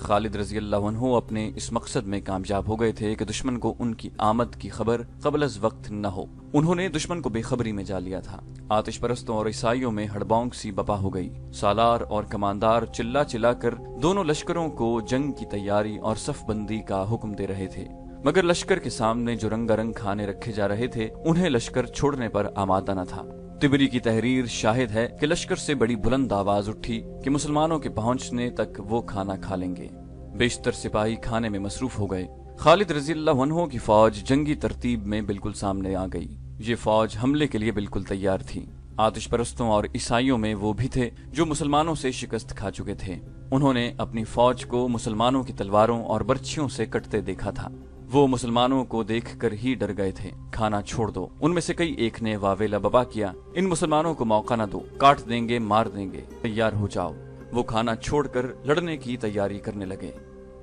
خالد رضی اللہ عنہ اپنے اس مقصد میں کامیاب ہو گئے تھے کہ دشمن کو ان کی آمد کی خبر قبل از وقت نہ ہو۔ انہوں نے دشمن کو بے خبری میں جا لیا تھا۔ آتش پرستوں اور عیسائیوں میں ہڑبونگ سی بپا ہو گئی۔ سالار اور کماندار چلا چلا کر دونوں لشکروں کو جنگ کی تیاری اور صف بندی کا حکم دے رہے تھے، مگر لشکر کے سامنے جو رنگا رنگ کھانے رکھے جا رہے تھے انہیں لشکر چھوڑنے پر آمادہ نہ تھا۔ تبری کی تحریر شاہد ہے کہ لشکر سے بڑی بلند آواز اٹھی کہ مسلمانوں کے پہنچنے تک وہ کھانا کھا لیں گے۔ بیشتر سپاہی کھانے میں مصروف ہو گئے۔ خالد رضی اللہ عنہ کی فوج جنگی ترتیب میں بالکل سامنے آ گئی۔ یہ فوج حملے کے لیے بالکل تیار تھی۔ آتش پرستوں اور عیسائیوں میں وہ بھی تھے جو مسلمانوں سے شکست کھا چکے تھے۔ انہوں نے اپنی فوج کو مسلمانوں کی تلواروں اور برچھیوں سے کٹتے دیکھا تھا۔ وہ مسلمانوں کو دیکھ کر ہی ڈر گئے تھے۔ کھانا چھوڑ دو، ان میں سے کئی ایک نے واویلا ببا کیا، ان مسلمانوں کو موقع نہ دو، کاٹ دیں گے، مار دیں گے، تیار ہو جاؤ۔ وہ کھانا چھوڑ کر لڑنے کی تیاری کرنے لگے۔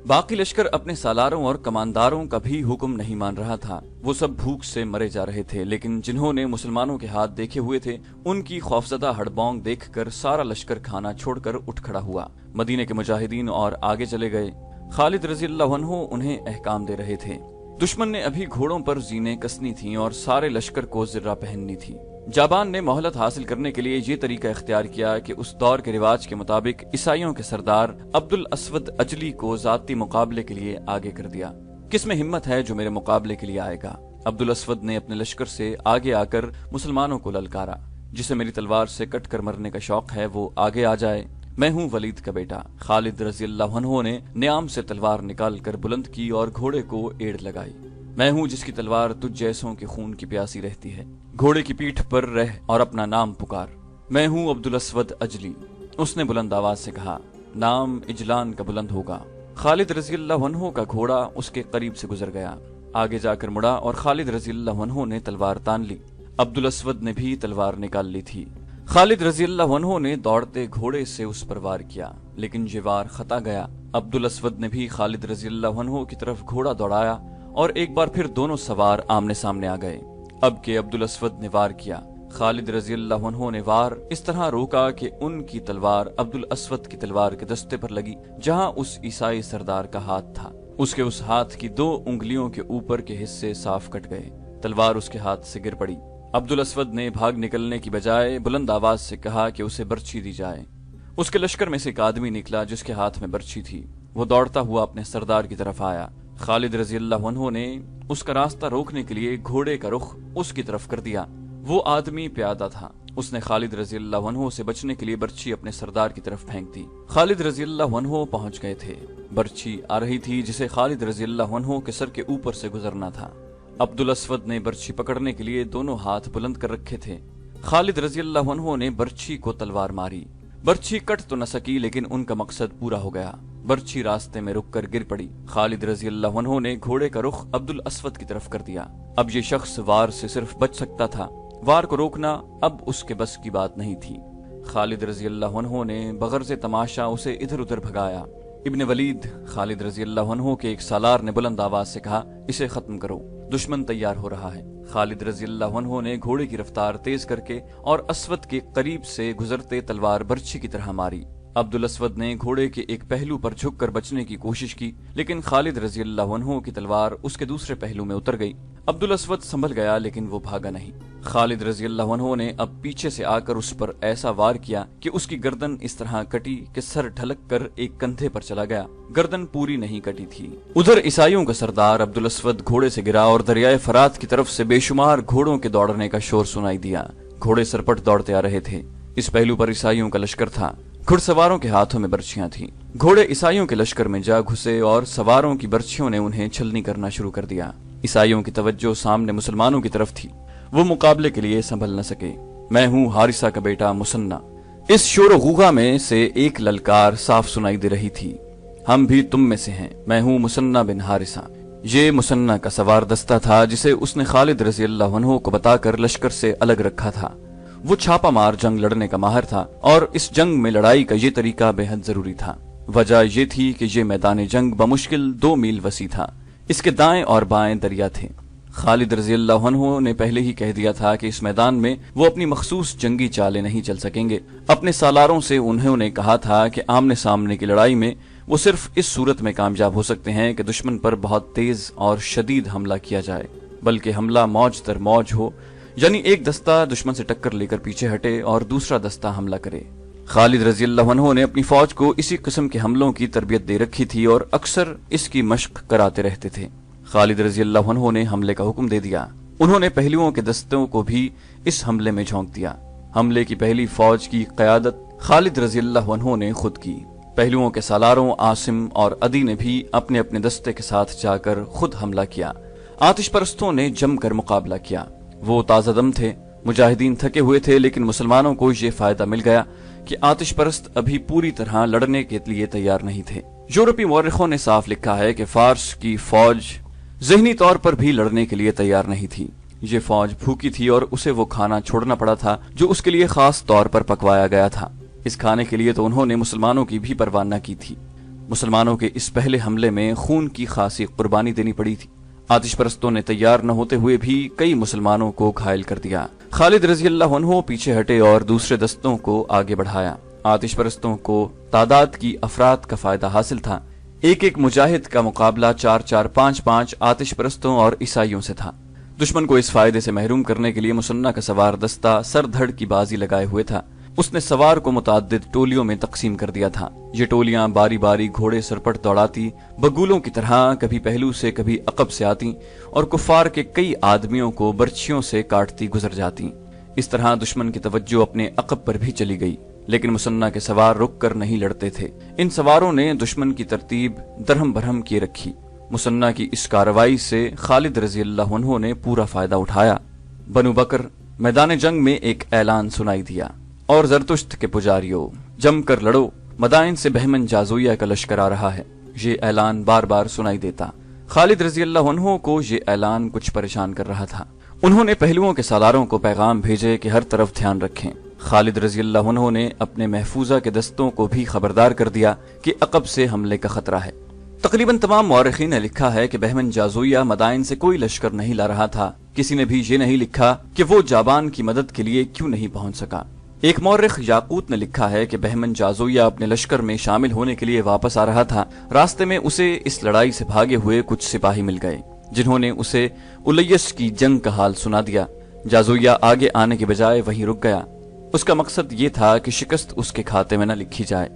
باقی لشکر اپنے سالاروں اور کمانداروں کا بھی حکم نہیں مان رہا تھا۔ وہ سب بھوک سے مرے جا رہے تھے، لیکن جنہوں نے مسلمانوں کے ہاتھ دیکھے ہوئے تھے ان کی خوفزدہ ہڑبونگ دیکھ کر سارا لشکر کھانا چھوڑ کر اٹھ کھڑا ہوا۔ مدینے کے مجاہدین اور آگے چلے گئے۔ خالد رضی اللہ عنہ انہیں احکام دے رہے تھے۔ دشمن نے ابھی گھوڑوں پر زینے کسنی تھیں اور سارے لشکر کو زرہ پہننی تھی۔ جابان نے مہلت حاصل کرنے کے لیے یہ طریقہ اختیار کیا کہ اس دور کے رواج کے مطابق عیسائیوں کے سردار عبد الاسود اجلی کو ذاتی مقابلے کے لیے آگے کر دیا۔ کس میں ہمت ہے جو میرے مقابلے کے لیے آئے گا؟ عبد الاسود نے اپنے لشکر سے آگے آ کر مسلمانوں کو للکارا۔ جسے میری تلوار سے کٹ کر مرنے کا شوق ہے وہ آگے آ جائے۔ میں ہوں ولید کا بیٹا۔ خالد رضی اللہ عنہ نے نیام سے تلوار نکال کر بلند کی اور گھوڑے کو ایڑ لگائی۔ میں ہوں جس کی تلوار تجھ جیسوں کے خون کی پیاسی رہتی ہے، گھوڑے کی پیٹھ پر رہ اور اپنا نام پکار۔ میں ہوں عبد الاسود اجلی۔ اس نے بلند آواز سے کہا، نام اجلان کا بلند ہوگا۔ خالد رضی اللہ عنہ کا گھوڑا اس کے قریب سے گزر گیا، آگے جا کر مڑا اور خالد رضی اللہ عنہ نے تلوار تان لی۔ عبد الاسود نے بھی تلوار نکال لی تھی۔ خالد رضی اللہ عنہ نے دوڑتے گھوڑے سے اس پر وار کیا، لیکن یہ وار خطا گیا۔ عبد الاسود نے بھی خالد رضی اللہ عنہ کی طرف گھوڑا دوڑایا اور ایک بار پھر دونوں سوار آمنے سامنے آ گئے۔ اب کہ عبد الاسود نے وار کیا، خالد رضی اللہ عنہ نے وار اس طرح روکا کہ ان کی تلوار عبد الاسود کی تلوار کے دستے پر لگی جہاں اس عیسائی سردار کا ہاتھ تھا۔ اس کے اس ہاتھ کی 2 انگلیوں کے اوپر کے حصے صاف کٹ گئے۔ تلوار اس کے ہاتھ سے گر پڑی۔ عبد الاسود نے بھاگ نکلنے کی بجائے بلند آواز سے کہا کہ اسے برچھی دی جائے۔ اس کے لشکر میں سے ایک آدمی نکلا جس کے ہاتھ میں برچھی تھی۔ وہ دوڑتا ہوا اپنے سردار کی طرف آیا۔ خالد رضی اللہ عنہ نے اس کا راستہ روکنے کے لیے گھوڑے کا رخ اس کی طرف کر دیا۔ وہ آدمی پیادہ تھا۔ اس نے خالد رضی اللہ عنہ سے بچنے کے لیے برچھی اپنے سردار کی طرف پھینک دی۔ خالد رضی اللہ عنہ پہنچ گئے تھے۔ برچھی آ رہی تھی جسے خالد رضی اللہ عنہ کے سر کے اوپر سے گزرنا تھا۔ عبد الاسود نے برچھی پکڑنے کے لیے دونوں ہاتھ بلند کر رکھے تھے۔ خالد رضی اللہ عنہ نے برچھی کو تلوار ماری۔ برچھی کٹ تو نہ سکی لیکن ان کا مقصد پورا ہو گیا۔ برچھی راستے میں رک کر گر پڑی۔ خالد رضی اللہ عنہ نے گھوڑے کا رخ عبد الاسود کی طرف کر دیا۔ اب یہ شخص وار سے صرف بچ سکتا تھا، وار کو روکنا اب اس کے بس کی بات نہیں تھی۔ خالد رضی اللہ عنہ نے بغرض تماشا اسے ادھر ادھر بھگایا۔ ابن ولید، خالد رضی اللہ عنہ کے ایک سالار نے بلند آواز سے کہا، اسے ختم کرو، دشمن تیار ہو رہا ہے۔ خالد رضی اللہ عنہ نے گھوڑے کی رفتار تیز کر کے اور اسود کے قریب سے گزرتے تلوار برچھی کی طرح ماری۔ عبد الاسود نے گھوڑے کے ایک پہلو پر جھک کر بچنے کی کوشش کی، لیکن خالد رضی اللہ عنہ کی تلوار اس کے دوسرے پہلو میں اتر گئی۔ عبد الاسود سنبھل گیا لیکن وہ بھاگا نہیں۔ خالد رضی اللہ عنہ نے اب پیچھے سے آ کر اس پر ایسا وار کیا کہ اس کی گردن اس طرح کٹی کہ سر ڈھلک کر ایک کندھے پر چلا گیا۔ گردن پوری نہیں کٹی تھی۔ ادھر عیسائیوں کا سردار عبد الاسود گھوڑے سے گرا اور دریائے فرات کی طرف سے بے شمار گھوڑوں کے دوڑنے کا شور سنائی دیا۔ گھوڑے سرپٹ دوڑتے آ رہے تھے۔ اس پہلو پر عیسائیوں کا لشکر تھا۔ گھڑ سواروں کے ہاتھوں میں برچھیاں تھیں۔ گھوڑے عیسائیوں کے لشکر میں جا گھسے اور سواروں کی برچھیوں نے انہیں چھلنی کرنا شروع کر دیا۔ عیسائیوں کی توجہ سامنے مسلمانوں کی طرف تھی۔ وہ مقابلے کے لیے سنبھل نہ سکے۔ میں ہوں حارثہ کا بیٹا مسنہ۔ اس شور و غوغا میں سے ایک للکار صاف سنائی دے رہی تھی، ہم بھی تم میں سے ہیں، میں ہوں مسنہ بن حارثہ۔ یہ مسنہ کا سوار دستہ تھا جسے اس نے خالد رضی اللہ عنہ کو بتا کر لشکر سے الگ رکھا تھا۔ وہ چھاپا مار جنگ لڑنے کا ماہر تھا اور اس جنگ میں لڑائی کا یہ طریقہ بے حد ضروری تھا۔ وجہ یہ تھی کہ یہ میدان جنگ بمشکل 2 میل وسیع تھا۔ اس کے دائیں اور بائیں دریا تھے۔ خالد رضی اللہ عنہ نے پہلے ہی کہہ دیا تھا کہ اس میدان میں وہ اپنی مخصوص جنگی چالیں نہیں چل سکیں گے۔ اپنے سالاروں سے انہوں نے کہا تھا کہ آمنے سامنے کی لڑائی میں وہ صرف اس صورت میں کامیاب ہو سکتے ہیں کہ دشمن پر بہت تیز اور شدید حملہ کیا جائے، بلکہ حملہ موج در موج ہو، یعنی ایک دستہ دشمن سے ٹکر لے کر پیچھے ہٹے اور دوسرا دستہ حملہ کرے۔ خالد رضی اللہ عنہ نے اپنی فوج کو اسی قسم کے حملوں کی تربیت دے رکھی تھی اور اکثر اس کی مشق کراتے رہتے تھے۔ خالد رضی اللہ عنہ نے حملے کا حکم دے دیا۔ انہوں نے پہلوؤں کے دستوں کو بھی اس حملے میں جھونک دیا۔ حملے کی پہلی فوج کی قیادت خالد رضی اللہ عنہ نے خود کی۔ پہلوؤں کے سالاروں عاصم اور عدی نے بھی اپنے اپنے دستے کے ساتھ جا کر خود حملہ کیا۔ آتش پرستوں نے جم کر مقابلہ کیا۔ وہ تازہ دم تھے، مجاہدین تھکے ہوئے تھے، لیکن مسلمانوں کو یہ فائدہ مل گیا کہ آتش پرست ابھی پوری طرح لڑنے کے لیے تیار نہیں تھے۔ یورپی مورخوں نے صاف لکھا ہے کہ فارس کی فوج ذہنی طور پر بھی لڑنے کے لیے تیار نہیں تھی۔ یہ فوج بھوکی تھی اور اسے وہ کھانا چھوڑنا پڑا تھا جو اس کے لیے خاص طور پر پکوایا گیا تھا۔ اس کھانے کے لیے تو انہوں نے مسلمانوں کی بھی پرواہ نہ کی تھی۔ مسلمانوں کے اس پہلے حملے میں خون کی خاصی قربانی دینی پڑی تھی۔ آتش پرستوں نے تیار نہ ہوتے ہوئے بھی کئی مسلمانوں کو گھائل کر دیا۔ خالد رضی اللہ عنہ پیچھے ہٹے اور دوسرے دستوں کو آگے بڑھایا۔ آتش پرستوں کو تعداد کی افراد کا فائدہ حاصل تھا۔ ایک ایک مجاہد کا مقابلہ 4 5 آتش پرستوں اور عیسائیوں سے تھا۔ دشمن کو اس فائدے سے محروم کرنے کے لیے مسنہ کا سوار دستہ سر دھڑ کی بازی لگائے ہوئے تھا۔ اس نے سوار کو متعدد ٹولیوں میں تقسیم کر دیا تھا۔ یہ ٹولیاں باری باری گھوڑے سرپٹ دوڑاتی، بگولوں کی طرح کبھی پہلو سے کبھی عقب سے آتی اور کفار کے کئی آدمیوں کو برچھیوں سے کاٹتی گزر جاتی۔ اس طرح دشمن کی توجہ اپنے عقب پر بھی چلی گئی، لیکن مسنہ کے سوار رک کر نہیں لڑتے تھے۔ ان سواروں نے دشمن کی ترتیب درہم برہم کیے رکھی۔ مسنہ کی اس کارروائی سے خالد رضی اللہ عنہ نے پورا فائدہ اٹھایا۔ بنو بکر میدان جنگ میں ایک اعلان سنائی دیا، اور زرتشت کے پجاریوں جم کر لڑو، مدائن سے بہمن جازویہ کا لشکر آ رہا ہے۔ یہ اعلان بار بار سنائی دیتا۔ خالد رضی اللہ عنہ کو یہ اعلان کچھ پریشان کر رہا تھا۔ انہوں نے پہلوؤں کے سالاروں کو پیغام بھیجے کہ ہر طرف دھیان رکھیں۔ خالد رضی اللہ عنہ نے اپنے محفوظہ کے دستوں کو بھی خبردار کر دیا کہ عقب سے حملے کا خطرہ ہے۔ تقریباً تمام مورخین نے لکھا ہے کہ بہمن جازویہ مدائن سے کوئی لشکر نہیں لا رہا تھا۔ کسی نے بھی یہ نہیں لکھا کہ وہ جابان کی مدد کے لیے کیوں نہیں پہنچ سکا۔ ایک مورخ یاقوت نے لکھا ہے کہ بہمن جازویہ اپنے لشکر میں شامل ہونے کے لیے واپس آ رہا تھا۔ راستے میں اسے اس لڑائی سے بھاگے ہوئے کچھ سپاہی مل گئے جنہوں نے اسے الیس کی جنگ کا حال سنا دیا۔ جازویہ آگے آنے کے بجائے وہیں رک گیا۔ اس کا مقصد یہ تھا کہ شکست اس کے کھاتے میں نہ لکھی جائے۔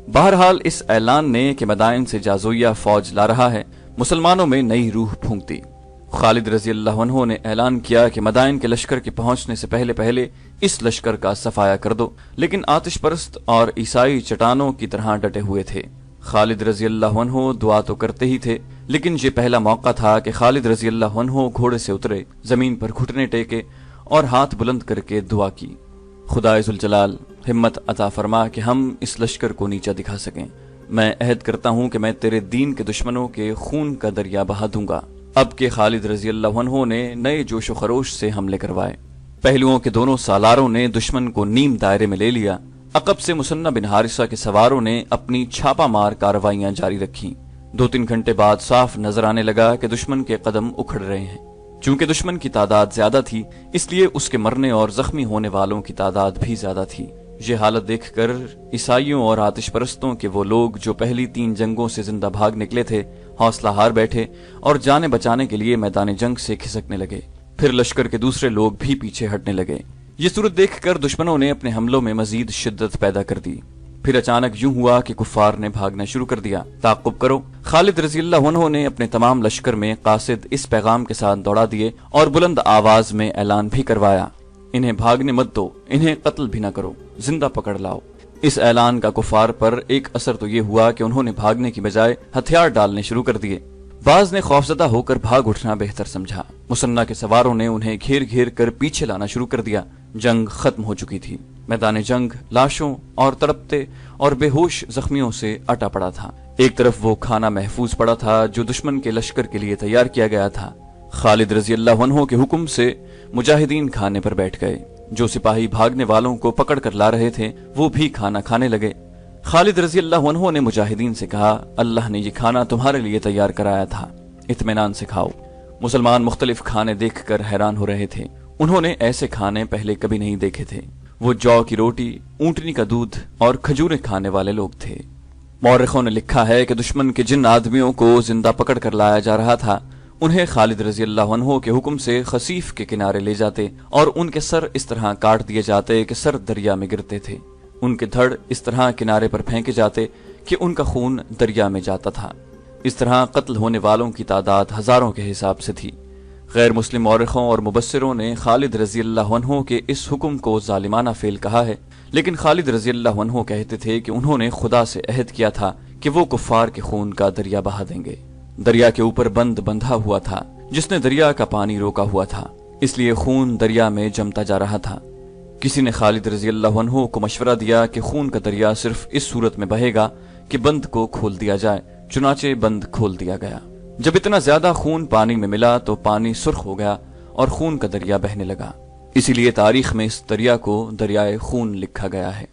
بہرحال اس اعلان نے کہ مدائن سے جازویہ فوج لا رہا ہے مسلمانوں میں نئی روح پھونک دی۔ خالد رضی اللہ عنہ نے اعلان کیا کہ مدائن کے لشکر کے پہنچنے سے پہلے اس لشکر کا صفایا کر دو، لیکن آتش پرست اور عیسائی چٹانوں کی طرح ڈٹے ہوئے تھے۔ خالد رضی اللہ عنہ دعا تو کرتے ہی تھے، لیکن یہ پہلا موقع تھا کہ خالد رضی اللہ عنہ گھوڑے سے اترے، زمین پر گھٹنے ٹیکے اور ہاتھ بلند کر کے دعا کی، خدائے ذوالجلال ہمت عطا فرما کہ ہم اس لشکر کو نیچا دکھا سکیں۔ میں عہد کرتا ہوں کہ میں تیرے دین کے دشمنوں کے خون کا دریا بہا دوں گا۔ اب کے خالد رضی اللہ عنہ نے نئے جوش و خروش سے حملے کروائے۔ پہلوؤں کے دونوں سالاروں نے دشمن کو نیم دائرے میں لے لیا۔ عقب سے مسنہ بن حارثہ کے سواروں نے اپنی چھاپا مار کارروائیاں جاری رکھیں۔ 2-3 گھنٹے بعد صاف نظر آنے لگا کہ دشمن کے قدم اکھڑ رہے ہیں۔ چونکہ دشمن کی تعداد زیادہ تھی، اس لیے اس کے مرنے اور زخمی ہونے والوں کی تعداد بھی زیادہ تھی۔ یہ حالت دیکھ کر عیسائیوں اور آتش پرستوں کے وہ لوگ جو پہلی 3 جنگوں سے زندہ بھاگ نکلے تھے حوصلہ ہار بیٹھے اور جانیں بچانے کے لیے میدان جنگ سے کھسکنے لگے۔ پھر لشکر کے دوسرے لوگ بھی پیچھے ہٹنے لگے۔ یہ صورت دیکھ کر دشمنوں نے اپنے حملوں میں مزید شدت پیدا کر دی۔ پھر اچانک یوں ہوا کہ کفار نے بھاگنا شروع کر دیا۔ تعقب کرو۔ خالد رضی اللہ عنہ نے اپنے تمام لشکر میں قاصد اس پیغام کے ساتھ دوڑا دیے اور بلند آواز میں اعلان بھی کروایا، انہیں بھاگنے مت دو، انہیں قتل بھی نہ کرو، زندہ پکڑ لاؤ۔ اس اعلان کا کفار پر ایک اثر تو یہ ہوا کہ انہوں نے بھاگنے کی بجائے ہتھیار ڈالنے شروع کر دیے۔ بعض نے خوفزدہ ہو کر بھاگ اٹھنا بہتر سمجھا۔ مسنہ کے سواروں نے انہیں گھیر گھیر کر پیچھے لانا شروع کر دیا۔ جنگ ختم ہو چکی تھی۔ میدان جنگ لاشوں اور تڑپتے اور بے ہوش زخمیوں سے اٹا پڑا تھا۔ ایک طرف وہ کھانا محفوظ پڑا تھا جو دشمن کے لشکر کے لیے تیار کیا گیا تھا۔ خالد رضی اللہ عنہ کے حکم سے مجاہدین کھانے پر بیٹھ گئے۔ جو سپاہی بھاگنے والوں کو پکڑ کر لا رہے تھے وہ بھی کھانا کھانے لگے۔ خالد رضی اللہ عنہ نے مجاہدین سے کہا، اللہ نے یہ کھانا تمہارے لیے تیار کرایا تھا، اطمینان سے کھاؤ۔ مسلمان مختلف کھانے دیکھ کر حیران ہو رہے تھے۔ انہوں نے ایسے کھانے پہلے کبھی نہیں دیکھے تھے۔ وہ جو کی روٹی، اونٹنی کا دودھ اور کھجوریں کھانے والے لوگ تھے۔ مورخوں نے لکھا ہے کہ دشمن کے جن آدمیوں کو زندہ پکڑ کر لایا جا رہا تھا انہیں خالد رضی اللہ عنہ کے حکم سے خصیف کے کنارے لے جاتے اور ان کے سر اس طرح کاٹ دیے جاتے کہ سر دریا میں گرتے تھے، ان کے دھڑ اس طرح کنارے پر پھینکے جاتے کہ ان کا خون دریا میں جاتا تھا۔ اس طرح قتل ہونے والوں کی تعداد ہزاروں کے حساب سے تھی۔ غیر مسلم مورخوں اور مبصروں نے خالد رضی اللہ عنہ کے اس حکم کو ظالمانہ فعل کہا ہے، لیکن خالد رضی اللہ عنہ کہتے تھے کہ انہوں نے خدا سے عہد کیا تھا کہ وہ کفار کے خون کا دریا بہا دیں گے۔ دریا کے اوپر بند بندھا ہوا تھا جس نے دریا کا پانی روکا ہوا تھا، اس لیے خون دریا میں جمتا جا رہا تھا۔ کسی نے خالد رضی اللہ عنہ کو مشورہ دیا کہ خون کا دریا صرف اس صورت میں بہے گا کہ بند کو کھول دیا جائے، چنانچہ بند کھول دیا گیا۔ جب اتنا زیادہ خون پانی میں ملا تو پانی سرخ ہو گیا اور خون کا دریا بہنے لگا، اسی لیے تاریخ میں اس دریا کو دریائے خون لکھا گیا ہے۔